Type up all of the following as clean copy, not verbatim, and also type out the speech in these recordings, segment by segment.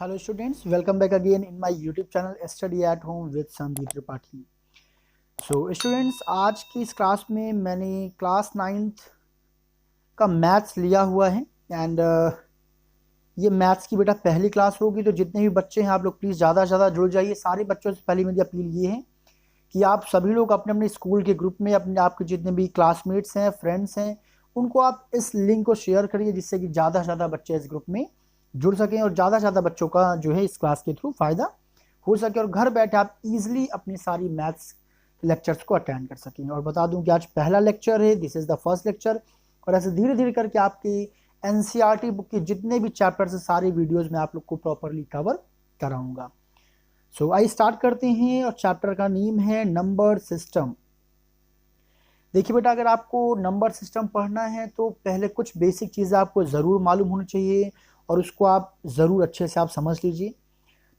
Hello students, welcome back again in my YouTube channel Study at Home with Sandeep Tripathi. So students, आज की इस class में मैंने class 9th का maths लिया हुआ है एंड ये मैथ्स की बेटा पहली क्लास होगी। तो जितने भी बच्चे हैं आप लोग प्लीज़ ज़्यादा से ज़्यादा जुड़ जाइए। सारे बच्चों से पहले मेरी अपील ये है कि आप सभी लोग अपने अपने स्कूल के ग्रुप में अपने आपके जितने भी क्लासमेट्स हैं, फ्रेंड्स हैं, उनको आप इस लिंक को शेयर करिए जिससे कि ज़्यादा से ज़्यादा बच्चे इस ग्रुप में जुड़ सकें और ज़्यादा से ज़्यादा बच्चों का जो है इस क्लास के थ्रू फ़ायदा हो सके और घर बैठे आप इजीली अपनी सारी मैथ्स लेक्चर्स को अटेंड कर सकें। और बता दूं कि आज पहला लेक्चर है, this is the first lecture, और ऐसे धीरे धीरे करके आपकी एनसीईआरटी बुक के जितने भी चैप्टर्स हैं सारे वीडियोज़ में आप लोग को प्रॉपरली कवर कराऊंगा। सो आइए स्टार्ट करते हैं और चैप्टर का नेम है नंबर सिस्टम। देखिए बेटा, अगर आपको नंबर सिस्टम पढ़ना है तो पहले कुछ बेसिक चीज़ें आपको ज़रूर मालूम होनी चाहिए और उसको आप ज़रूर अच्छे से आप समझ लीजिए।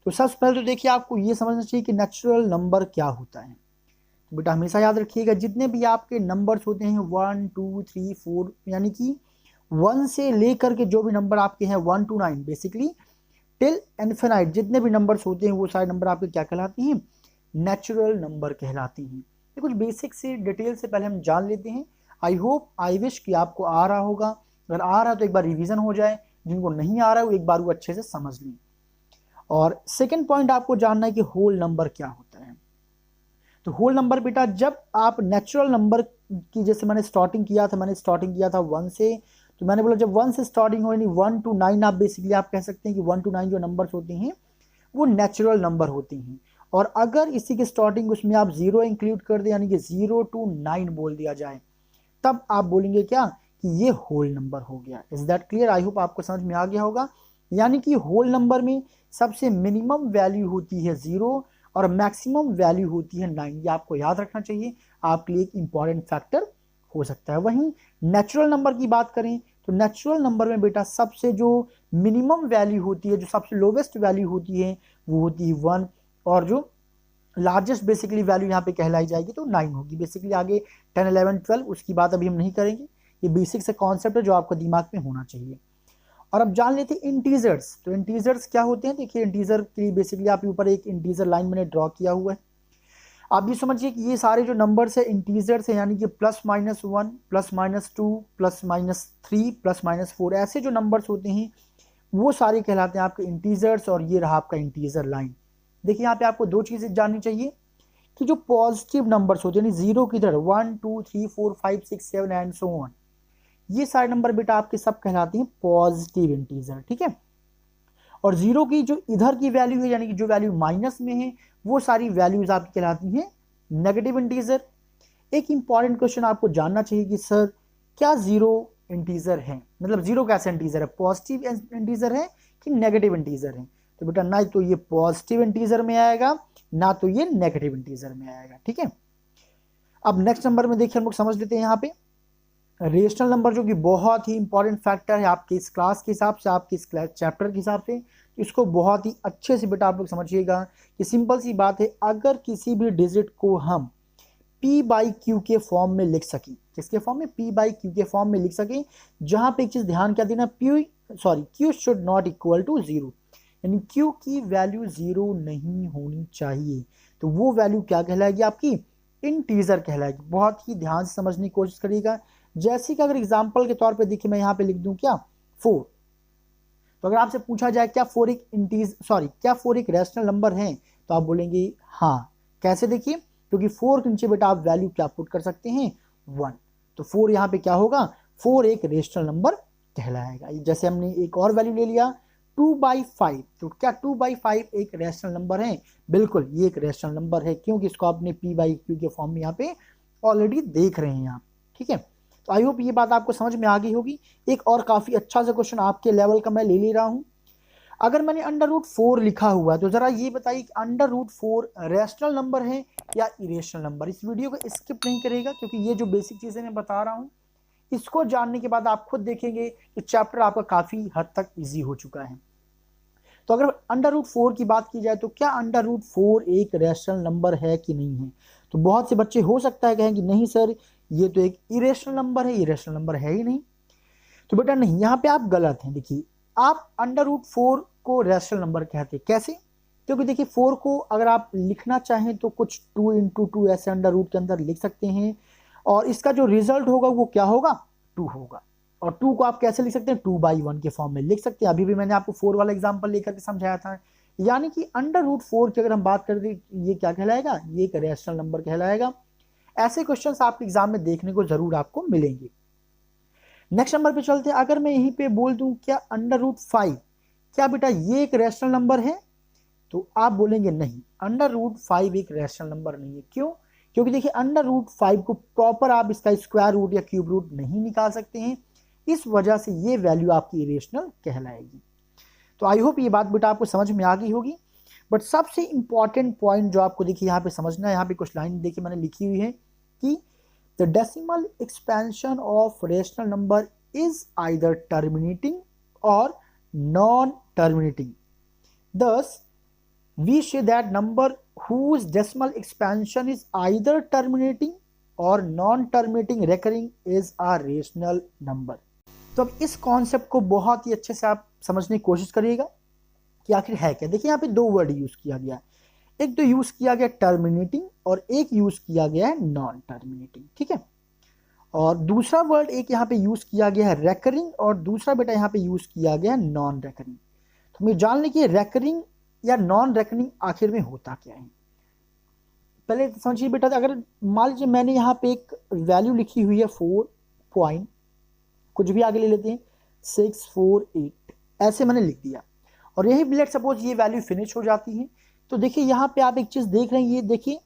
तो सबसे पहले तो देखिए आपको ये समझना चाहिए कि नेचुरल नंबर क्या होता है। तो बेटा हमेशा याद रखिएगा, जितने भी आपके नंबर्स होते हैं 1 2 3 4, यानी कि 1 से लेकर के जो भी नंबर आपके हैं 1 to 9 बेसिकली टिल इन्फिनाइट, जितने भी नंबर्स होते हैं वो सारे नंबर आपके क्या कहलाते हैं? नेचुरल नंबर कहलाते हैं। ये कुछ बेसिक से डिटेल से पहले हम जान लेते हैं। आई होप, आई विश कि आपको आ रहा होगा। अगर आ रहा है तो एक बार रिवीजन हो जाए, जिनको नहीं आ रहा है वो एक बार वो अच्छे से समझ लें। और सेकेंड पॉइंट आपको जानना है कि होल नंबर क्या होता है। तो होल नंबर बेटा, जब आप नेचुरल नंबर की, जैसे मैंने स्टार्टिंग किया था 1 से, तो मैंने बोला जब 1 से स्टार्टिंग हो यानी 1 to 9, आप बेसिकली आप कह सकते हैं कि 1 to 9 जो नंबर्स होते हैं वो नेचुरल नंबर होते हैं। और अगर इसी की स्टार्टिंग उसमें आप 0 इंक्लूड कर दें यानी कि 0 to 9 बोल दिया जाए, तब आप बोलेंगे क्या कि ये होल नंबर हो गया। Is that clear? I hope आपको समझ में आ गया होगा। यानी कि होल नंबर में सबसे मिनिमम वैल्यू होती है 0 और मैक्सिमम वैल्यू होती है 9। ये आपको याद रखना चाहिए, आपके लिए एक इंपॉर्टेंट फैक्टर हो सकता है। वहीं नेचुरल नंबर की बात करें तो नेचुरल नंबर में बेटा सबसे जो मिनिमम वैल्यू होती है, जो सबसे लोवेस्ट वैल्यू होती है वो होती है 1, और जो लार्जेस्ट बेसिकली वैल्यू यहाँ पे कहलाई जाएगी तो 9 होगी। बेसिकली आगे 10 11 12 उसकी बात अभी हम नहीं करेंगे। ये बेसिक से कॉन्सेप्ट है जो आपको दिमाग में होना चाहिए। और अब जान लेते हैं इंटीजर्स। तो इंटीजर्स क्या होते हैं? देखिए इंटीजर के लिए बेसिकली आप ऊपर एक इंटीजर लाइन मैंने ड्रॉ किया हुआ है। आप ये समझिए कि ये सारे जो नंबर्स है इंटीजर्स है, यानी कि +-1 +-2 +-3 +-4 ऐसे जो नंबर्स होते हैं वो सारे कहलाते हैं आपके इंटीजर्स। और ये रहा आपका इंटीजर लाइन। देखिए यहाँ पे आपको दो चीजें जाननी चाहिए कि जो पॉजिटिव नंबर्स होते हैं यानी 0 की तरह 1 2 3 4 5 6 7 एंड सो ऑन, ये सारे नंबर बेटा आपके सब कहलाते हैं पॉजिटिव इंटीजर। ठीक है। और 0 की जो इधर की वैल्यू है यानी कि जो वैल्यू माइनस में है वो सारी वैल्यूज आपकी कहलाती हैं नेगेटिव इंटीजर। एक इंपॉर्टेंट क्वेश्चन आपको जानना चाहिए कि सर क्या 0 इंटीजर है, मतलब 0 कैसे इंटीजर है? पॉजिटिव इंटीजर है कि नेगेटिव इंटीजर है? तो बेटा ना तो ये पॉजिटिव इंटीजर में आएगा ना तो ये नेगेटिव इंटीजर में आएगा। ठीक है। अब नेक्स्ट नंबर में देखिए हम लोग समझ लेते हैं यहाँ पे रेशनल नंबर, जो कि बहुत ही इंपॉर्टेंट फैक्टर है आपकी इस क्लास के हिसाब से, आपकी इस चैप्टर के हिसाब से। इसको बहुत ही अच्छे से बेटा आप लोग समझिएगा कि सिंपल सी बात है, अगर किसी भी डिजिट को हम P/Q के फॉर्म में लिख सकें, किसके फॉर्म में? P/Q के फॉर्म में लिख सकें, जहां पे एक चीज ध्यान क्या देना, Q should not equal to 0, यानी Q की वैल्यू 0 नहीं होनी चाहिए। तो वो वैल्यू क्या कहलाएगी? आपकी इंटीजर कहलाएगी। बहुत ही ध्यान से समझने की कोशिश करिएगा। जैसे कि अगर एग्जाम्पल के तौर पे देखिए मैं यहाँ पे लिख दूं क्या 4, तो अगर आपसे पूछा जाए क्या 4 एक रैशनल नंबर है, तो आप बोलेंगे हाँ। कैसे? देखिए, क्योंकि 4 के नीचे बेटा आप वैल्यू क्या पुट कर सकते हैं? 1। तो 4 यहाँ पे क्या होगा? 4 एक रेशनल नंबर कहलाएगा। जैसे हमने एक और वैल्यू ले लिया 2/5, तो क्या 2/5 एक रैशनल नंबर है? बिल्कुल, ये एक रैशनल नंबर है, क्योंकि इसको आपने P/Q के फॉर्म में यहाँ पे ऑलरेडी देख रहे हैं आप। ठीक है। तो आई होप ये बात आपको समझ में आ गई होगी। एक और काफी अच्छा सा क्वेश्चन आपके लेवल का मैं ले रहा हूं। अगर मैंने √4 लिखा हुआ है तो जरा ये बताइए कि √4 रैशनल नंबर है या इरेशनल नंबर? इस वीडियो को स्किप नहीं करेगा, क्योंकि ये जो बेसिक चीजें मैं बता रहा हूं इसको जानने के बाद आप खुद देखेंगे कि चैप्टर आपका काफी हद तक इजी हो चुका है। तो अगर √4 की बात की जाए तो क्या √4 एक रैशनल नंबर है कि नहीं है? तो बहुत से बच्चे हो सकता है कहें कि नहीं सर, ये तो एक इरेशनल नंबर है, इरेशनल नंबर है ही नहीं। तो बेटा नहीं, यहाँ पे आप गलत हैं। देखिए, आप √4 को रैशनल नंबर कहते हैं। कैसे? क्योंकि देखिए 4 को अगर आप लिखना चाहें तो कुछ 2 इंटू 2 ऐसे अंडर रूट के अंदर लिख सकते हैं, और इसका जो रिजल्ट होगा वो क्या होगा? 2 होगा। और 2 को आप कैसे लिख सकते हैं? 2/1 के फॉर्म में लिख सकते हैं। अभी भी मैंने आपको 4 वाला एग्जाम्पल लेकर के समझाया था। यानी कि अंडर रूट 4 की अगर हम बात करें ये क्या कहलाएगा? ये एक रैशनल नंबर कहलाएगा। ऐसे क्वेश्चंस आपके एग्जाम में देखने को जरूर आपको मिलेंगे। नेक्स्ट नंबर पे चलते हैं। अगर मैं यहीं पे बोल दूं क्या अंडर रूट 5, क्या बेटा ये एक रैशनल नंबर है? तो आप बोलेंगे नहीं, अंडर रूट 5 एक रैशनल नंबर नहीं है। क्यों? क्योंकि देखिए अंडर रूट 5 को प्रॉपर आप इसका स्क्वायर रूट या क्यूब रूट नहीं निकाल सकते हैं, इस वजह से ये वैल्यू आपकी इरेशनल कहलाएगी। तो आई होप ये बात बेटा आपको समझ में आ गई होगी। बट सबसे इंपॉर्टेंट पॉइंट जो आपको देखिए यहाँ पे समझना है, यहाँ पे कुछ लाइन देखिए मैंने लिखी हुई है कि the decimal expansion of rational number is either terminating और non terminating. Thus, we say that number whose decimal expansion is either terminating or non-terminating recurring is a rational number. तो अब इस कॉन्सेप्ट को बहुत ही अच्छे से आप समझने की कोशिश करिएगा कि आखिर है क्या। देखिए यहाँ पे दो वर्ड यूज किया गया है, एक तो यूज किया गया टर्मिनेटिंग और एक यूज किया गया है नॉन टर्मिनेटिंग, ठीक है। और दूसरा वर्ड एक यहाँ पे यूज किया गया है रेकरिंग, और दूसरा बेटा यहाँ पे यूज किया गया है नॉन रेकरिंग। तो हमें जान लें कि रेकरिंग या नॉन रेकरिंग आखिर में होता क्या है। पहले समझिए बेटा, अगर मान लीजिए मैंने यहाँ पे एक वैल्यू लिखी हुई है 4 पॉइंट, कुछ भी आगे ले लेते हैं 648, ऐसे मैंने लिख दिया, और यही लेट सपोज ये वैल्यू फिनिश हो जाती है। तो देखिए यहाँ पे आप एक चीज देख रहे हैं, ये देखिए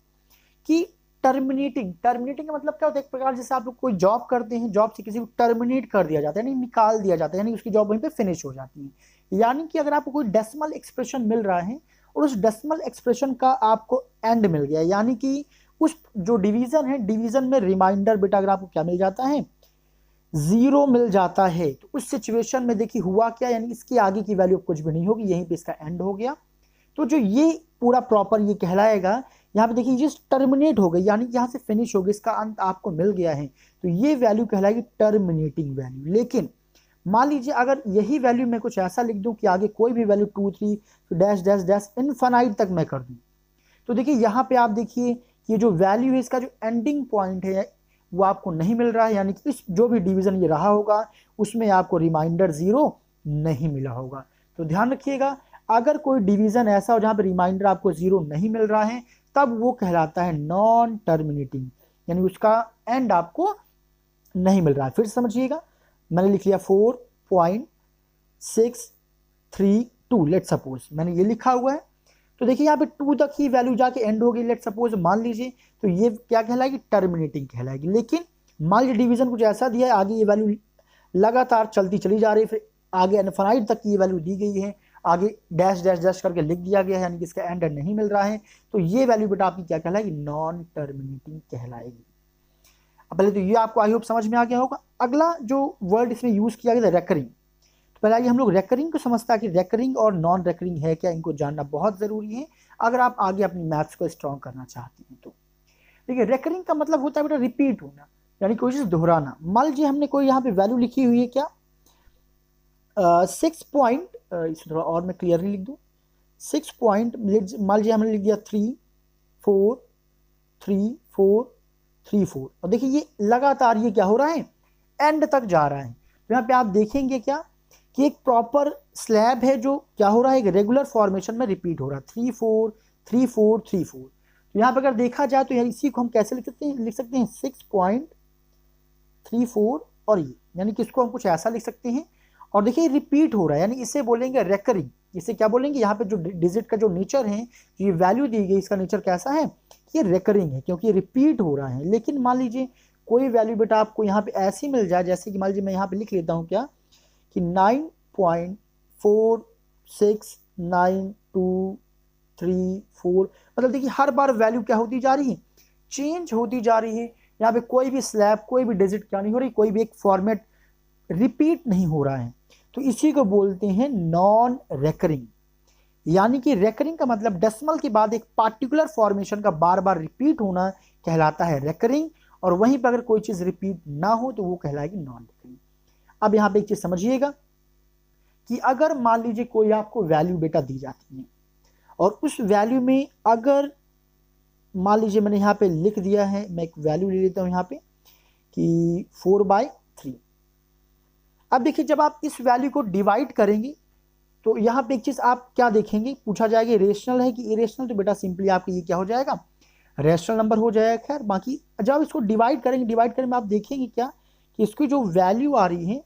कि टर्मिनेटिंग का मतलब क्या होता है? एक प्रकार जैसे आप लोग कोई जॉब करते हैं, जॉब से किसी को टर्मिनेट कर दिया जाता है, यानी निकाल दिया जाता है, यानी उसकी जॉब वहीं पे फिनिश हो जाती है। यानी कि अगर आपको कोई डेसिमल एक्सप्रेशन मिल रहा है और उस डेसिमल एक्सप्रेशन का आपको एंड मिल गया, यानी कि उस जो डिवीजन है, डिवीजन में रिमाइंडर बेटा अगर आपको क्या मिल जाता है? 0 मिल जाता है। तो उस सिचुएशन में देखिए हुआ क्या, यानी इसके आगे की वैल्यू कुछ भी नहीं होगी, यहीं पे इसका एंड हो गया। तो जो ये पूरा प्रॉपर ये कहलाएगा, यहाँ पे देखिए ये टर्मिनेट हो गई, यानी यहाँ से फिनिश हो गई, इसका अंत आपको मिल गया है, तो ये वैल्यू कहलाएगी टर्मिनेटिंग वैल्यू। लेकिन मान लीजिए अगर यही वैल्यू मैं कुछ ऐसा लिख दूं कि आगे कोई भी value 2 3 dash dash dash infinite तक मैं कर दूं, तो देखिए यहाँ पे आप देखिए ये जो वैल्यू है, इसका जो एंडिंग पॉइंट है वो आपको नहीं मिल रहा है, यानी कि इस जो भी डिवीजन ये रहा होगा उसमें आपको रिमाइंडर 0 नहीं मिला होगा। तो ध्यान रखिएगा, अगर कोई डिवीजन ऐसा हो जहां पर रिमाइंडर आपको 0 नहीं मिल रहा है, तब वो कहलाता है नॉन टर्मिनेटिंग, यानी उसका एंड आपको नहीं मिल रहा है। फिर समझिएगा, मैंने लिख लिया 4.632, लेट सपोज मैंने ये लिखा हुआ है। तो देखिए यहाँ पे 2 तक ही वैल्यू जाके एंड होगी, लेट सपोज मान लीजिए, तो ये क्या कहलाएगी? टर्मिनेटिंग कहलाएगी। लेकिन मान लीजिए डिवीजन कुछ ऐसा दिया है, आगे ये वैल्यू लगातार चलती चली जा रही है, फिर आगे इनफाइनाइट तक की ये वैल्यू दी गई है, आगे डैश डैश डैश करके लिख दिया गया है, यानी कि इसका एंड नहीं मिल रहा है, तो ये वैल्यू बेटा आपकी क्या कहलाएगी? नॉन टर्मिनेटिंग कहलाएगी। अब पहले तो ये आपको आई होप समझ में आ गया होगा। अगला जो वर्ड इसमें यूज किया गया रेकरिंग, तो पहले आइए हम लोग रेकरिंग को समझता है कि रेकरिंग और नॉन रेकरिंग है क्या, इनको जानना बहुत जरूरी है अगर आप आगे अपनी मैथ्स को स्ट्रॉन्ग करना चाहते हैं। तो देखिए रेकरिंग का मतलब होता है बेटा रिपीट होना, यानी कोई चीज दोहराना। मान लीजिए हमने कोई यहाँ पे वैल्यू लिखी हुई है क्या 6 पॉइंट, इसे थोड़ा और मैं क्लियरली लिख दूं 6 पॉइंट, मान लीजिए हमने लिख दिया 3 4 3 4 3 4, और देखिए ये लगातार ये क्या हो रहा है? एंड तक जा रहा है। तो यहाँ पे आप देखेंगे क्या कि एक प्रॉपर स्लैब है जो क्या हो रहा है? एक रेगुलर फॉर्मेशन में रिपीट हो रहा है, 3 4 3 4 3 4। तो यहाँ पे अगर देखा जाए तो यार इसी को हम कैसे लिख सकते हैं 6.34 और ये, यानी कि इसको हम कुछ ऐसा लिख सकते हैं। और देखिए रिपीट हो रहा है, यानी इसे बोलेंगे रेकरिंग। इसे क्या बोलेंगे? यहाँ पे जो डिजिट का जो नेचर है, ये वैल्यू दी गई, इसका नेचर कैसा है? ये रेकरिंग है, क्योंकि ये रिपीट हो रहा है। लेकिन मान लीजिए कोई वैल्यू बेटा आपको यहाँ पे ऐसी मिल जाए, जैसे कि मान लीजिए मैं यहाँ पे लिख लेता हूँ क्या कि 9.469234, मतलब देखिए हर बार वैल्यू क्या होती जा रही है? चेंज होती जा रही है। यहाँ पे कोई भी स्लैब, कोई भी डिजिट क्या नहीं हो रही, कोई भी एक फॉर्मेट रिपीट नहीं हो रहा है। तो इसी को बोलते हैं नॉन रेकरिंग। यानी कि रेकरिंग का मतलब डेसिमल के बाद एक पार्टिकुलर फॉर्मेशन का बार बार रिपीट होना कहलाता है रेकरिंग, और वहीं पर अगर कोई चीज रिपीट ना हो तो वो कहलाएगी नॉन रेकरिंग। अब यहाँ पे एक चीज समझिएगा कि अगर मान लीजिए कोई आपको वैल्यू बेटा दी जाती है और उस वैल्यू में अगर मान लीजिए मैंने यहाँ पे लिख दिया है, मैं एक वैल्यू ले लेता हूँ यहाँ पे कि 4/3। अब देखिए जब आप इस वैल्यू को डिवाइड करेंगे तो यहाँ पे एक चीज आप क्या देखेंगे, पूछा जाएगा रेशनल है कि इरेशनल, तो बेटा सिंपली आपके ये क्या हो जाएगा, रेशनल नंबर हो जाएगा। खैर बाकी जब इसको डिवाइड करेंगे, डिवाइड करने में आप देखेंगे क्या कि इसकी जो वैल्यू आ रही है,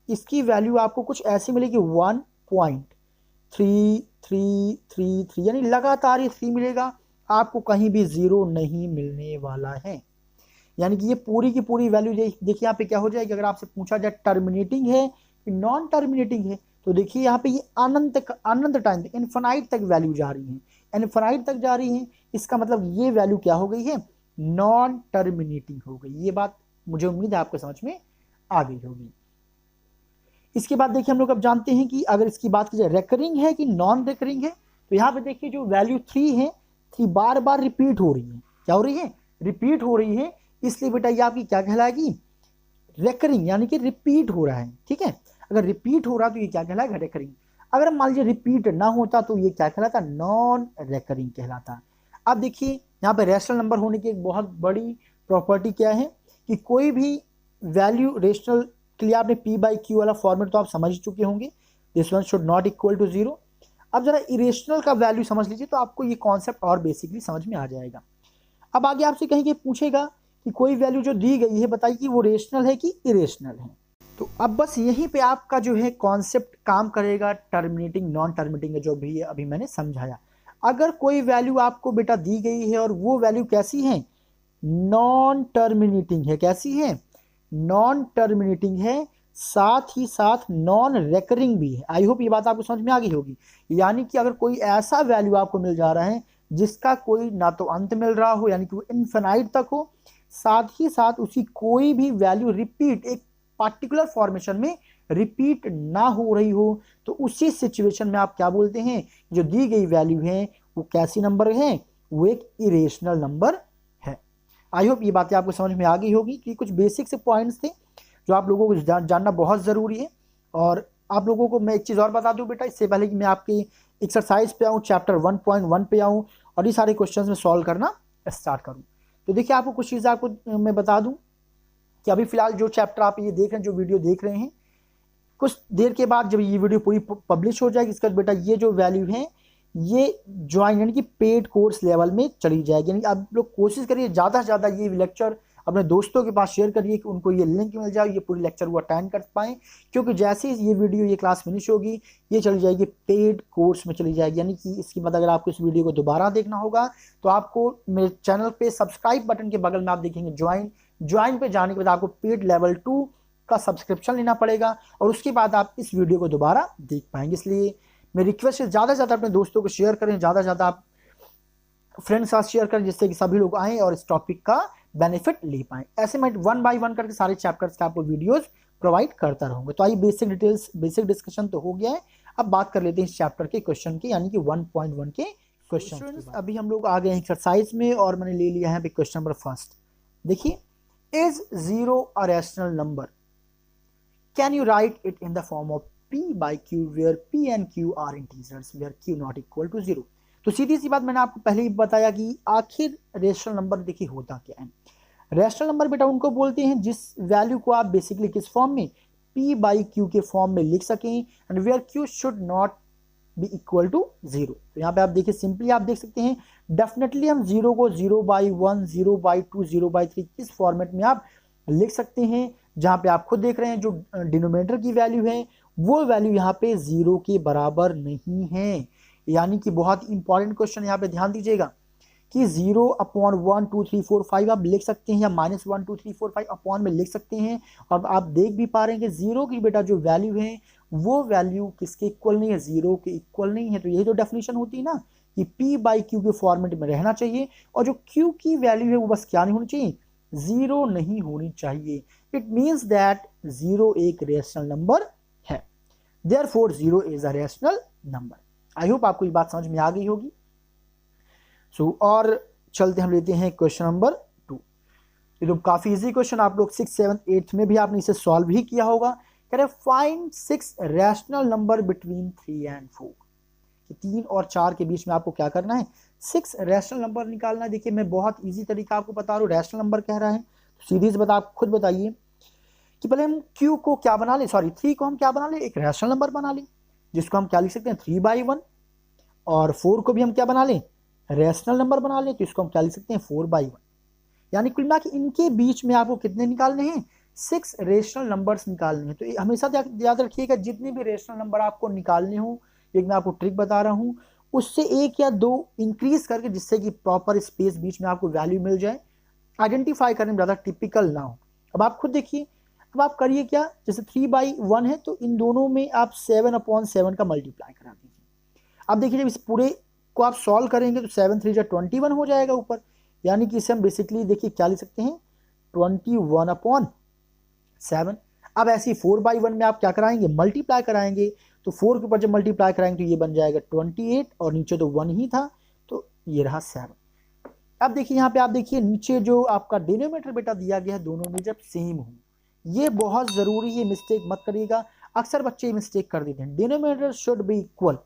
इसकी वैल्यू आपको कुछ ऐसी मिलेगी 1.3333, यानी लगातार ये 3 मिलेगा, आपको कहीं भी 0 नहीं मिलने वाला है। यानी कि ये पूरी की पूरी वैल्यू देखिए यहाँ पे क्या हो जाएगी। अगर आपसे पूछा जाए टर्मिनेटिंग है कि नॉन टर्मिनेटिंग है, तो देखिए यहाँ पे ये अनंत टाइम तक, इनफाइनाइट तक वैल्यू जा रही है, इनफाइनाइट तक जा रही है। इसका मतलब ये वैल्यू क्या हो गई है, नॉन टर्मिनेटिंग हो गई। ये बात मुझे उम्मीद है आपको समझ में आ गई होगी। इसके बाद देखिए हम लोग अब जानते हैं कि अगर इसकी बात की जाए रेकरिंग है कि नॉन रेकरिंग है, तो यहाँ पे देखिए जो वैल्यू 3 है, 3 बार बार रिपीट हो रही है। क्या हो रही है, रिपीट हो रही है, इसलिए बेटा ये आपकी क्या कहलाएगी, रेकरिंग, यानी कि रिपीट हो रहा है। ठीक है, अगर रिपीट हो रहा तो ये क्या कहलाएगा, रेकरिंग। अगर मान लीजिए रिपीट ना होता तो ये क्या कहलाता, नॉन रेकरिंग कहलाता। अब देखिए यहाँ पे रेशनल नंबर होने की एक बहुत बड़ी प्रॉपर्टी क्या है कि कोई भी वैल्यू रेशनल के लिए आपने p/q वाला फॉर्मेट तो आप समझ चुके होंगे, this one should not equal to 0। अब जरा इरेशनल का वैल्यू समझ लीजिए तो आपको ये कॉन्सेप्ट और बेसिकली समझ में आ जाएगा। अब आगे आपसे कहेंगे, पूछेगा कि कोई वैल्यू जो दी गई है बताइए कि वो रेशनल है कि इरेशनल है। तो अब बस यहीं पे आपका जो है कॉन्सेप्ट काम करेगा, टर्मिनेटिंग नॉन टर्मिनेटिंग जो भी अभी मैंने समझाया। अगर कोई वैल्यू आपको बेटा दी गई है और वो वैल्यू कैसी है, नॉन टर्मिनेटिंग है, कैसी है, नॉन टर्मिनेटिंग है, साथ ही साथ नॉन रेकरिंग भी है। आई होप ये बात आपको समझ में आ गई होगी। यानी कि अगर कोई ऐसा वैल्यू आपको मिल जा रहा है जिसका कोई ना तो अंत मिल रहा हो, यानी कि वो इनफिनाइट तक हो, साथ ही साथ उसकी कोई भी वैल्यू रिपीट एक पार्टिकुलर फॉर्मेशन में रिपीट ना हो रही हो, तो उसी सिचुएशन में आप क्या बोलते हैं, जो दी गई वैल्यू है वो कैसी नंबर है, वो एक इरेशनल नंबर है। आई होप ये बातें आपको समझ में आ गई होगी कि कुछ बेसिक से पॉइंट्स थे जो आप लोगों को जानना बहुत ज़रूरी है। और आप लोगों को मैं एक चीज़ और बता दूं बेटा, इससे पहले कि मैं आपकी एक्सरसाइज पे आऊँ, चैप्टर 1.1 पे आऊँ और ये सारे क्वेश्चंस में सॉल्व करना स्टार्ट करूँ, तो देखिए आपको कुछ चीज़ें आपको मैं बता दूं कि अभी फिलहाल जो चैप्टर आप ये देख रहे हैं, जो वीडियो देख रहे हैं, कुछ देर के बाद जब ये वीडियो पूरी पब्लिश हो जाएगी, इसका बेटा ये जो वैल्यू है ये ज्वाइन यानी कि पेड कोर्स लेवल में चली जाएगी। यानी आप लोग कोशिश करिए ज़्यादा से ज़्यादा ये लेक्चर अपने दोस्तों के पास शेयर करिए कि उनको ये लिंक मिल जाए, ये पूरी लेक्चर वो अटेंड कर पाएँ, क्योंकि जैसे ही ये वीडियो ये क्लास फिनिश होगी ये चली जाएगी पेड कोर्स में चली जाएगी। यानी कि इसके बाद अगर आपको इस वीडियो को दोबारा देखना होगा तो आपको मेरे चैनल पे सब्सक्राइब बटन के बगल में आप देखेंगे ज्वाइन पे जाने के बाद आपको पेड लेवल 2 का सब्सक्रिप्शन लेना पड़ेगा और उसके बाद आप इस वीडियो को दोबारा देख पाएंगे। इसलिए मेरी रिक्वेस्ट है ज़्यादा से ज़्यादा अपने दोस्तों को शेयर करें, ज़्यादा से ज़्यादा आप फ्रेंड्स साथ शेयर करें, जिससे कि सभी लोग आएँ और इस टॉपिक का बेनिफिट ले पाएँ। ऐसे मैं 1 बाय 1 करके सारे चैप्टर्स का आपको वीडियोज़ प्रोवाइड करता रहूँगा। तो आइए बेसिक डिस्कशन तो हो गया है, अब बात कर लेते हैं इस चैप्टर के क्वेश्चन की, यानी कि 1.1 के क्वेश्चन। अभी हम लोग आ गए हैं एक्सरसाइज में और मैंने ले लिया है क्वेश्चन नंबर फर्स्ट। देखिए, is 0 a rational number? Can you write it in the form of p/q where p and q are integers where q not equal to 0? तो सीधी सी बात मैंने आपको पहले ही बताया कि आखिर रेशनल नंबर देखिए होता क्या है। रेशनल नंबर बेटा उनको बोलते हैं जिस वैल्यू को आप बेसिकली किस फॉर्म में, p/q के फॉर्म में लिख सकें, and where q should not be equal to 0। तो यहाँ पे आप देखिए सिंपली आप देख सकते हैं, डेफिनेटली हम 0 को 0/1, 0/2, 0/3 किस फॉर्मेट में आप लिख सकते हैं, जहां पे आप खुद देख रहे हैं जो डिनोमिनेटर की वैल्यू है वो वैल्यू यहाँ पे 0 के बराबर नहीं है। यानी कि बहुत इंपॉर्टेंट क्वेश्चन यहाँ पे ध्यान दीजिएगा कि 0/1, 2, 3, 4, 5 आप लिख सकते हैं या -1, 2, 3, 4, 5 अपॉन में लिख सकते हैं। और आप देख भी पा रहे हैं कि 0 की बेटा जो वैल्यू है वो वैल्यू किसके इक्वल नहीं है, 0 के इक्वल नहीं है। तो यही तो डेफिनेशन होती है ना कि p/q के फॉर्मेट में रहना चाहिए और जो q की वैल्यू है वो बस क्या नहीं होनी चाहिए, 0 नहीं होनी चाहिए। इट मीन्स दैट 0 एक रेशनल नंबर है, therefore 0 is a rational number. I hope आपको ये बात समझ में आ गई होगी। और चलते हम लेते हैं क्वेश्चन नंबर 2। ये तो काफी इजी क्वेश्चन, आप लोग 6, 7, 8 में भी आपने इसे सॉल्व ही किया होगा। कह रहे find 6 rational number between 3 and 4, कि 3 और 4 के बीच में आपको क्या करना है, 6 रैशनल नंबर निकालना है। देखिए मैं बहुत इजी तरीका आपको बता रहा हूँ, रैशनल नंबर कह रहा है तो सीरीज बता, आप खुद बताइए कि पहले हम q को क्या बना लें, सॉरी 3 को हम क्या बना लें, एक रैशनल नंबर बना लें, जिसको हम क्या लिख सकते हैं 3/1, और 4 को भी हम क्या बना लें, रैशनल नंबर बना लें, तो इसको हम क्या लिख सकते हैं 4/1। यानी कुल मिला के इनके बीच में आपको कितने निकालने हैं, 6 रेशनल नंबर्स निकालने हैं। तो हमेशा याद रखिएगा, जितने भी रेशनल नंबर आपको निकालने हो, एक मैं आपको ट्रिक बता रहा हूँ, उससे 1 या 2 इंक्रीज करके, जिससे कि प्रॉपर स्पेस बीच में आपको वैल्यू मिल जाए, आइडेंटिफाई करने में ज़्यादा टिपिकल ना हो। अब आप खुद देखिए, अब आप करिए क्या, जैसे 3/1 है तो इन दोनों में आप 7/7 का मल्टीप्लाई करा दीजिए। अब देखिए जब इस पूरे को आप सॉल्व करेंगे तो 7 3 21 हो जाएगा ऊपर, यानी कि इसे हम बेसिकली देखिए क्या लिख सकते हैं 21/7। अब ऐसे 4/1 में आप क्या कराएंगे, मल्टीप्लाई कराएंगे, तो 4 के ऊपर जब मल्टीप्लाई कराएंगे तो ये बन जाएगा 28, और नीचे तो 1 ही था तो ये रहा 7। अब देखिए यहाँ पे आप देखिए नीचे जो आपका डिनोमिनेटर बेटा दिया गया है, दोनों में जब सेम हो, ये बहुत जरूरी है, मिस्टेक मत करिएगा, अक्सर बच्चे मिस्टेक कर देते हैं, डिनोमिनेटर शुड बी इक्वल।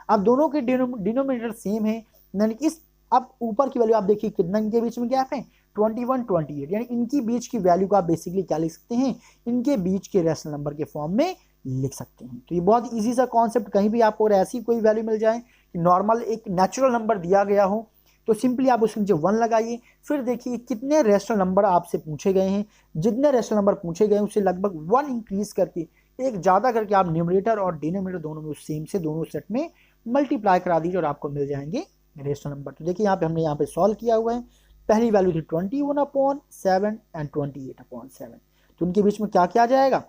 अब दोनों के डिनोमिनेटर सेम है, यानी इस अब ऊपर की वैल्यू आप देखिए कितना इनके बीच में गैप है 21 28, यानी इनकी बीच की वैल्यू को आप बेसिकली क्या लिख सकते हैं, इनके बीच के रैशनल नंबर के फॉर्म में लिख सकते हैं। तो ये बहुत इजी सा कॉन्सेप्ट, कहीं भी आपको अगर ऐसी कोई वैल्यू मिल जाए कि नॉर्मल एक नेचुरल नंबर दिया गया हो, तो सिंपली आप उसके नीचे 1 लगाइए, फिर देखिए कितने रैशनल नंबर आपसे पूछे गए हैं, जितने रैशनल नंबर पूछे गए हैं उससे लगभग 1 इंक्रीज करके, एक ज़्यादा करके आप न्यूमरेटर और डिनोमिनेटर दोनों में सेम से दोनों सेट में मल्टीप्लाई करा दीजिए और आपको मिल जाएंगे रेशनल नंबर। तो देखिए यहाँ पे हमने यहाँ पे सॉल्व किया हुआ है, पहली वैल्यू थी 21/7 एंड 28/7, तो उनके बीच में क्या क्या आ जाएगा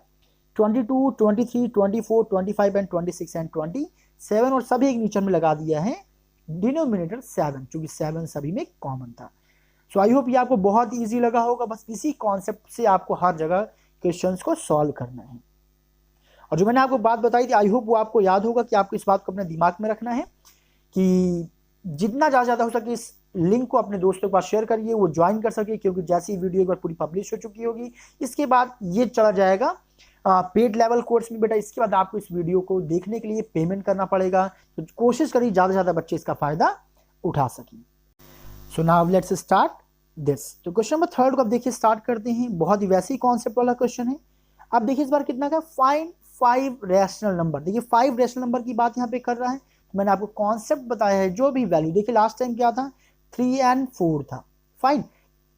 22 23 24 25 एंड 26 एंड 27, और सभी एक नीचे में लगा दिया है डिनोमिनेटर 7, क्योंकि 7 सभी में कॉमन था। सो आई होप ये आपको बहुत ईजी लगा होगा, बस इसी कॉन्सेप्ट से आपको हर जगह क्वेश्चंस को सॉल्व करना है। और जो मैंने आपको बात बताई थी, आई होप वो आपको याद होगा कि आपको इस बात को अपने दिमाग में रखना है कि जितना ज़्यादा हो सके इस लिंक को अपने दोस्तों के पास शेयर करिए, वो ज्वाइन कर सके, क्योंकि जैसी वीडियो एक बार पूरी पब्लिश हो चुकी होगी, इसके बाद ये चला जाएगा पेड लेवल कोर्स में बेटा। इसके बाद आपको इस वीडियो को देखने के लिए पेमेंट करना पड़ेगा, तो कोशिश करिए ज़्यादा से ज़्यादा बच्चे इसका फ़ायदा उठा सकें। So now let's start this. तो क्वेश्चन नंबर 3 को अब देखिए स्टार्ट करते हैं, बहुत ही वैसी कॉन्सेप्ट वाला क्वेश्चन है। अब देखिए इस बार कितना का, फाइंड 5 रैशनल नंबर। देखिए 5 रैशनल नंबर की बात यहाँ पे कर रहा है, तो मैंने आपको कॉन्सेप्ट बताया है, जो भी वैल्यू, देखिए लास्ट टाइम क्या था 3 एंड 4 था, फाइन,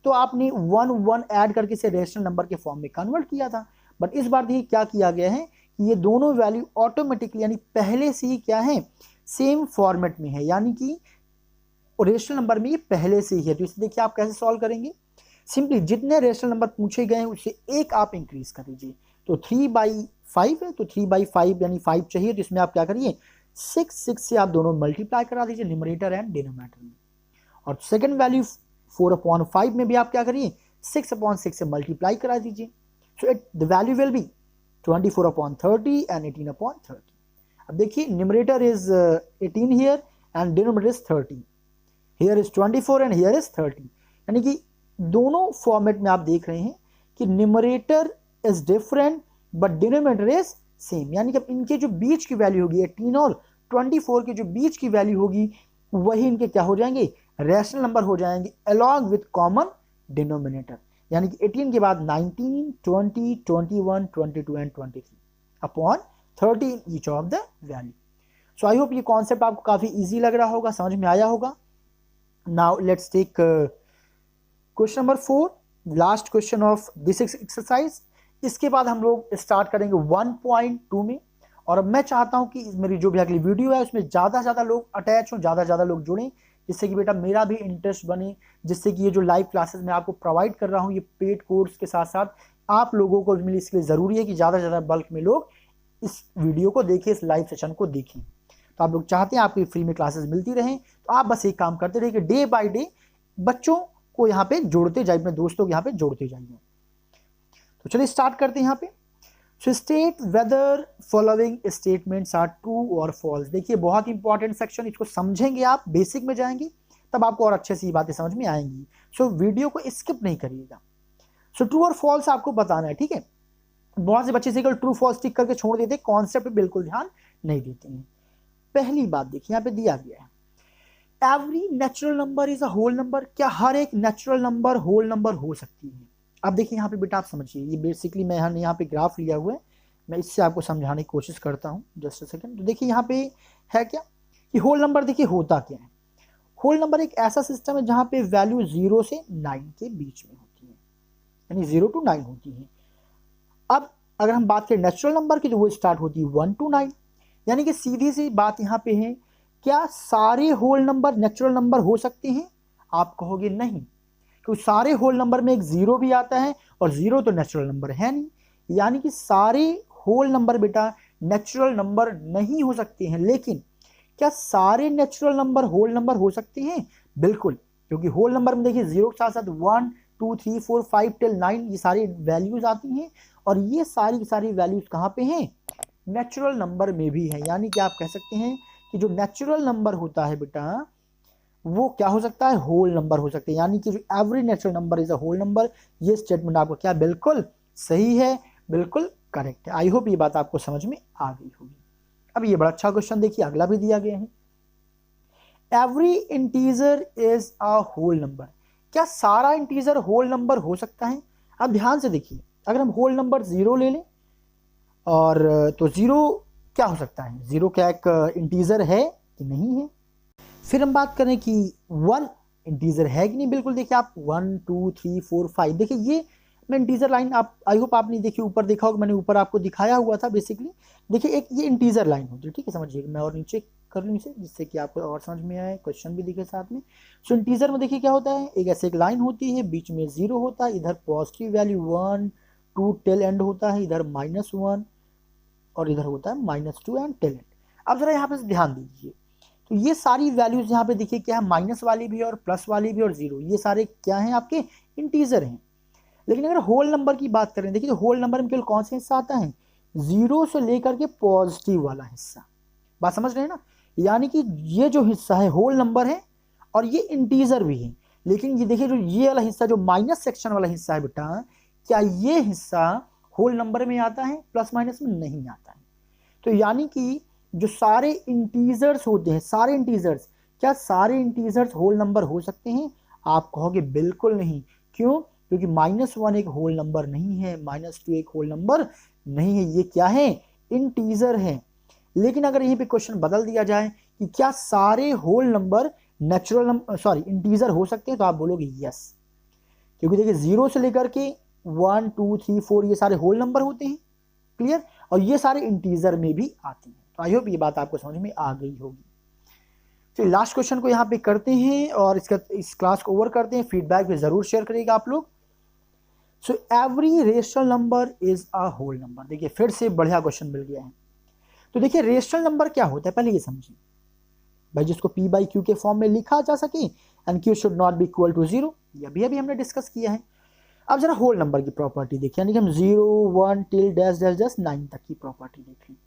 तो आपने 1 1 ऐड करके इसे रैशनल नंबर के फॉर्म में कन्वर्ट किया था। बट इस बार देखिए क्या किया गया है कि ये दोनों वैल्यू ऑटोमेटिकली, यानी पहले से ही क्या है, सेम फॉर्मेट में है, यानी कि रेशनल नंबर में ये पहले से ही है। तो इसे देखिए आप कैसे सॉल्व करेंगे, सिंपली जितने रेशनल नंबर पूछे गए हैं उससे एक आप इंक्रीज कर दीजिए। तो 3/5 है, तो 3/5 यानी 5 चाहिए, तो इसमें आप क्या करिए 6 से आप दोनों मल्टीप्लाई करा दीजिए न्यूमरेटर एंड डिनोमिनेटर में। और सेकंड वैल्यू 4/5 में भी आप क्या करिए 6/6 से मल्टीप्लाई करा दीजिए। So the value will be 24/30 and 18/30। अब देखिए numerator is 18 here and denominator is 30, here is 24 and here is 30, यानी कि दोनों फॉर्मेट में आप देख रहे हैं कि numerator is different but denominator is same, यानी कि इनके जो बीच की वैल्यू होगी 18 और 24 के जो बीच की वैल्यू होगी वही इनके क्या हो जाएंगे, रैशनल नंबर हो जाएंगे अलॉन्ग विथ कॉमन डिनोमिनेटर, यानी कि 18 के बाद 19 20 21 22 and 23 upon 30 in each of the value. So I hope ये कॉन्सेप्ट आपको काफी इजी लग रहा होगा, समझ में आया होगा। Now let's take question number 4, last question of this exercise. इसके बाद हम लोग स्टार्ट करेंगे 1.2 में, और अब मैं चाहता हूं कि मेरी जो भी अगली वीडियो है उसमें ज़्यादा से ज़्यादा लोग अटैच हों, ज़्यादा से ज़्यादा लोग जुड़ें, जिससे कि बेटा मेरा भी इंटरेस्ट बने, जिससे कि ये जो लाइव क्लासेस मैं आपको प्रोवाइड कर रहा हूँ ये पेड कोर्स के साथ साथ आप लोगों को भी मिले, इसके लिए ज़रूरी है कि ज़्यादा से ज़्यादा बल्क में लोग इस वीडियो को देखें, इस लाइव सेशन को देखें। तो आप लोग चाहते हैं आपकी फ्री में क्लासेस मिलती रहें, तो आप बस एक काम करते रहिए कि डे बाय डे बच्चों को यहाँ पे जोड़ते जाइए, अपने दोस्तों को यहाँ पे जोड़ते जाइए। तो चलिए स्टार्ट करते हैं यहाँ पे। So state whether following statements are true और फॉल्स। देखिए बहुत इंपॉर्टेंट सेक्शन, इसको समझेंगे आप, बेसिक में जाएंगे तब आपको और अच्छे से ये बातें समझ में आएंगी। सो वीडियो को स्किप नहीं करिएगा। सो ट्रू और फॉल्स आपको बताना है, ठीक है। बहुत से बच्चे से ट्रू फॉल्स टिक करके छोड़ देते, कॉन्सेप्ट पे बिल्कुल ध्यान नहीं देते हैं। पहली बात देखिए यहाँ पे दिया गया है every natural number is a whole number. क्या हर एक नेचुरल नंबर होल नंबर हो सकती है? अब देखिए यहाँ पे बेटा आप समझिए, ये बेसिकली मैं यहाँ पे ग्राफ लिया हुआ है, मैं इससे आपको समझाने की कोशिश करता हूँ, जस्ट अ सेकंड। तो देखिए यहाँ पे है क्या कि होल नंबर, देखिए होता क्या है। होल नंबर एक ऐसा सिस्टम है जहाँ पे वैल्यू 0 से 9 के बीच में होती है, यानी 0 to 9 होती है। अब अगर हम बात करें नेचुरल नंबर की तो वो स्टार्ट होती है 1 to 9, यानी कि सीधी सी बात यहाँ पे है, क्या सारे होल नंबर नेचुरल नंबर हो सकते हैं? आप कहोगे नहीं, क्योंकि सारे होल नंबर में एक 0 भी आता है और 0 तो नेचुरल नंबर है नहीं, यानी कि सारे होल नंबर बेटा नेचुरल नंबर नहीं हो सकते हैं। लेकिन क्या सारे नेचुरल नंबर होल नंबर हो सकते हैं? बिल्कुल, क्योंकि होल नंबर में देखिए 0 के साथ साथ 1 2 3 4 5 टिल 9 ये सारी वैल्यूज आती हैं, और ये सारी की सारी वैल्यूज कहाँ पे हैं? नेचुरल नंबर में भी है। यानी कि आप कह सकते हैं कि जो नेचुरल नंबर होता है बेटा वो क्या हो सकता है? होल नंबर हो सकते हैं। यानी कि जो every natural number is a whole number, ये स्टेटमेंट आपको क्या बिल्कुल सही है, बिल्कुल करेक्ट है। आई होप ये बात आपको समझ में आ गई होगी। अब ये बड़ा अच्छा क्वेश्चन देखिए, अगला भी दिया गया है every integer is a whole number. क्या सारा इंटीजर होल नंबर हो सकता है? अब ध्यान से देखिए, अगर हम होल नंबर 0 ले लें, और तो 0 क्या हो सकता है? 0 क्या एक इंटीजर है कि नहीं है? फिर हम बात करें कि 1 इंटीजर है कि नहीं। बिल्कुल, देखिए आप 1 2 3 4 5, देखिए ये मैं इंटीजर लाइन, आप आई होप आपने देखिए ऊपर देखा होगा, मैंने ऊपर आपको दिखाया हुआ था बेसिकली। देखिए एक ये इंटीजर लाइन होती है, ठीक है, समझिए। मैं और नीचे कर लूँ इसे, जिससे कि आपको और समझ में आए, क्वेश्चन भी दिखे साथ में। सो इंटीजर में देखिए क्या होता है, एक ऐसे एक लाइन होती है, बीच में 0 होता है, इधर पॉजिटिव वैल्यू 1 2 टेल एंड होता है, इधर -1 और इधर होता है -2 एंड टेल एंड। अब जरा यहाँ पे ध्यान दीजिए, तो ये सारी वैल्यूज यहाँ पे देखिए क्या है, माइनस वाली भी और प्लस वाली भी और 0, ये सारे क्या हैं? आपके इंटीजर हैं। लेकिन अगर होल नंबर की बात करें, देखिए तो होल नंबर में केवल कौन सा हिस्सा आता है? 0 से लेकर के पॉजिटिव वाला हिस्सा। बात समझ रहे हैं ना? यानी कि ये जो हिस्सा है होल नंबर है और ये इंटीजर भी है। लेकिन ये देखिए जो ये वाला हिस्सा, जो माइनस सेक्शन वाला हिस्सा है बेटा, क्या ये हिस्सा होल नंबर में आता है? प्लस माइनस में नहीं आता है। तो यानी कि जो सारे इंटीजर्स होते हैं, सारे इंटीजर्स, क्या सारे इंटीजर्स होल नंबर हो सकते हैं? आप कहोगे बिल्कुल नहीं। क्यों? क्योंकि -1 एक होल नंबर नहीं है, -2 एक होल नंबर नहीं है, ये क्या है? इंटीजर है। लेकिन अगर यहीं पे क्वेश्चन बदल दिया जाए कि क्या सारे whole number natural number integer हो सकते हैं, तो आप बोलोगे यस, क्योंकि देखिए 0 से लेकर के 1 2 3 4 ये सारे होल नंबर होते हैं, क्लियर, और ये सारे इंटीजर में भी आते हैं। तो आई होप ये बात आपको समझ में आ गई होगी। तो लास्ट क्वेश्चन को यहाँ पे करते हैं और इस क्लास को ओवर करते हैं। फीडबैक भी जरूर शेयर करिएगा आप लोग। So every rational number is a whole number. देखिए फिर से बढ़िया क्वेश्चन मिल गया है। तो देखिए रेशनल नंबर क्या होता है पहले ये समझिए भाई, जिसको p बाई क्यू के फॉर्म में लिखा जा सके, and q should not be equal to 0, ये अभी हमने डिस्कस किया है। अब जरा होल नंबर की प्रॉपर्टी देखिए, यानी कि हम 0 1 टिल डैश डैश डैश 9 तक की प्रॉपर्टी देख लें।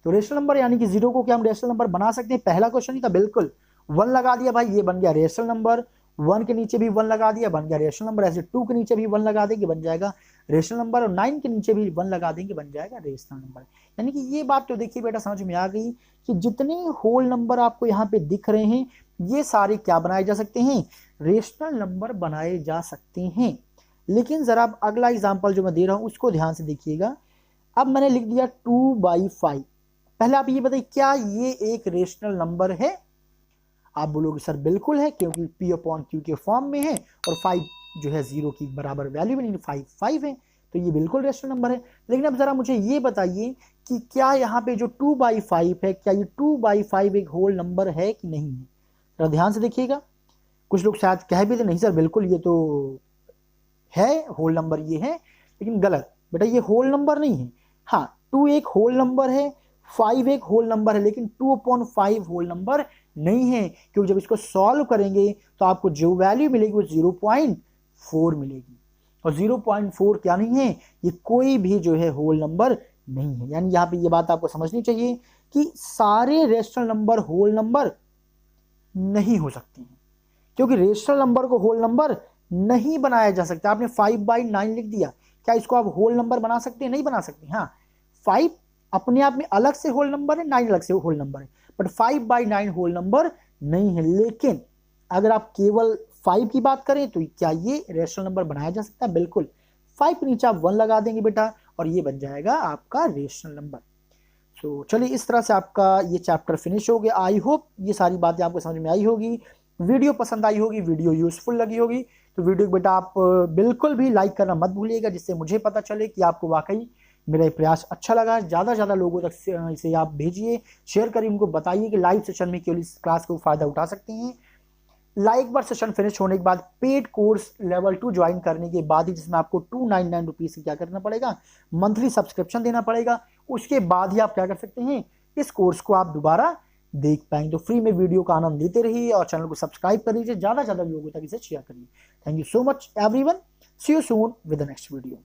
तो रेशनल नंबर यानी कि 0 को क्या हम रेशनल नंबर बना सकते हैं? पहला क्वेश्चन ही था, बिल्कुल 1 लगा दिया भाई, ये बन गया रेशनल नंबर। 1 के नीचे भी 1 लगा दिया, बन गया रेशनल नंबर। ऐसे 2 के नीचे भी 1 लगा देंगे, बन जाएगा रेशनल नंबर, और 9 के नीचे भी 1 लगा देंगे, बन जाएगा रेशनल नंबर। यानी कि ये बात तो देखिए बेटा समझ में आ गई कि जितने होल नंबर आपको यहाँ पे दिख रहे हैं, ये सारे क्या बनाए जा सकते हैं? रेशनल नंबर बनाए जा सकते हैं। लेकिन जरा आप अगला एग्जाम्पल जो मैं दे रहा हूं उसको ध्यान से देखिएगा। अब मैंने लिख दिया 2/5। पहले आप ये बताइए क्या ये एक रेशनल नंबर है? आप बोलोगे सर बिल्कुल है, क्योंकि p अपॉन क्यू के फॉर्म में है, और 5 जो है 0 की बराबर वैल्यू में, 5 है, तो ये बिल्कुल रेशनल नंबर है। लेकिन अब जरा मुझे ये बताइए कि क्या यहाँ पे जो 2/5 है, क्या ये 2/5 एक होल नंबर है कि नहीं है? जरा ध्यान से देखिएगा। कुछ लोग शायद कह भी थे नहीं सर बिल्कुल ये तो है, होल नंबर ये है, लेकिन गलत बेटा, ये होल नंबर नहीं है। हाँ 2 एक होल नंबर है, 5 एक होल नंबर है, लेकिन 2/5 होल नंबर नहीं है, क्योंकि जब इसको सॉल्व करेंगे तो आपको जो वैल्यू मिलेगी वो 0.4 मिलेगी, और 0.4 क्या नहीं है? ये कोई भी जो है होल नंबर नहीं है। यानी यहाँ पे ये बात आपको समझनी चाहिए कि सारे रेशनल नंबर होल नंबर नहीं हो सकते हैं, क्योंकि रेशनल नंबर को होल नंबर नहीं बनाया जा सकता। आपने 5/9 लिख दिया, क्या इसको आप होल नंबर बना सकते हैं? नहीं बना सकते। हाँ, 5 अपने आप में अलग से होल नंबर है, 9 अलग से होल नंबर है, बट 5/9 होल नंबर नहीं है। लेकिन अगर आप केवल 5 की बात करें तो क्या ये रेशनल नंबर बनाया जा सकता है? बिल्कुल। 5 के नीचे आप 1 लगा देंगे बेटा और ये बन जाएगा आपका रेशनल नंबर। सो चलिए, इस तरह से आपका ये चैप्टर फिनिश हो गया। आई होप ये सारी बातें आपको समझ में आई होगी, वीडियो पसंद आई होगी, वीडियो यूजफुल लगी होगी। तो वीडियो को बेटा आप बिल्कुल भी लाइक करना मत भूलिएगा, जिससे मुझे पता चले कि आपको वाकई मेरा ये प्रयास अच्छा लगा। ज़्यादा से ज़्यादा लोगों तक इसे आप भेजिए, शेयर करिए, उनको बताइए कि लाइव सेशन में केवल इस क्लास को फ़ायदा उठा सकते हैं। लाइक बार सेशन फिनिश होने के बाद पेड कोर्स लेवल 2 ज्वाइन करने के बाद ही, जिसमें आपको 299 रुपीज़ की क्या करना पड़ेगा, मंथली सब्सक्रिप्शन देना पड़ेगा। उसके बाद ही आप क्या कर सकते हैं, इस कोर्स को आप दोबारा देख पाएंगे। तो फ्री में वीडियो का आनंद लेते रहिए और चैनल को सब्सक्राइब कर लीजिए, ज़्यादा से ज़्यादा लोगों तक इसे शेयर करिए। Thank you so much everyone, see you soon with the next video.